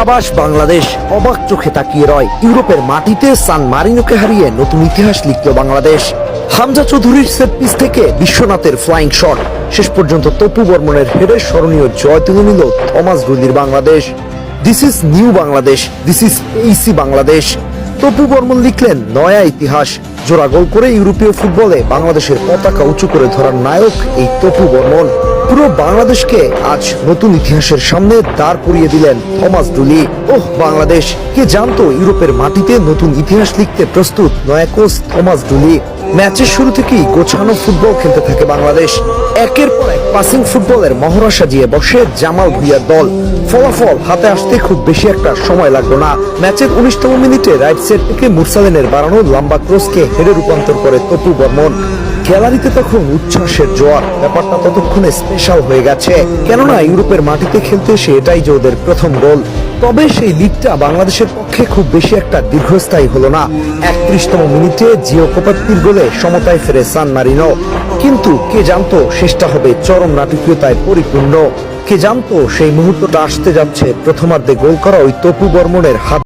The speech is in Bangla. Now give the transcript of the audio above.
আবাস বাংলাদেশ অবাক চোখে তাকিয়ে রয়। ইউরোপের মাটিতে সান মারিনোকে হারিয়ে নতুন ইতিহাস লিখল বাংলাদেশ। হামজা চৌধুরীর সেট পিস থেকে বিশ্বনাথের ফ্লাইং শট, শেষ পর্যন্ত তপু বর্মনের হেডের স্মরণীয় জয় তুলে নিল থমাস ডুলির Bangladesh. This is new Bangladesh, this is এইসি বাংলাদেশ। তপু বর্মন লিখলেন নয়া ইতিহাস। জোড়া গোল করে ইউরোপীয় ফুটবলে বাংলাদেশের পতাকা উঁচু করে ধরার নায়ক এই তপু বর্মন। পুরো বাংলাদেশকে আজ নতুন ইতিহাসের সামনে দাঁড় করিয়ে দিলেন থমাস ডুলি। ওহ বাংলাদেশ, কে জানতো ইউরোপের মাটিতে নতুন ইতিহাস লিখতে প্রস্তুত নয়া কোচ থমাস ডুলি। ম্যাচের শুরু থেকেই গোছানো ফুটবল খেলতে থাকে বাংলাদেশ। একের পর এক পাসিং ফুটবলের মহড়া সাজিয়ে বসে জামাল ভুঁইয়ার দল। ফলাফল হাতে আসতে খুব বেশি একটা সময় লাগলো না। ম্যাচের 19তম মিনিটে রাইট সাইড থেকে মুরসালিনের বাড়ানো লম্বা ক্রসকে হেডে রূপান্তর করে তপু বর্মন। গ্যালারিতে তখন উচ্ছ্বাসের জোয়ার। ব্যাপারটা ততক্ষণে স্পেশাল হয়ে গেছে, কেননা ইউরোপের মাটিতে খেলতে এসে এটাই যে ওদের প্রথম গোল। তবে সেই লিগটা বাংলাদেশের পক্ষে খুব বেশি একটা দীর্ঘস্থায়ী হলো না। 31তম মিনিটে জিও কোপাত্তির গোলে সমতায় ফেরে সান মারিনো। কিন্তু কে জানতো শেষটা হবে চরম নাটকীয়তায় পরিপূর্ণ। কে জানতো সেই মুহূর্তটা আসতে যাচ্ছে প্রথমার্ধে গোল করা ওই তপু বর্মনের হাত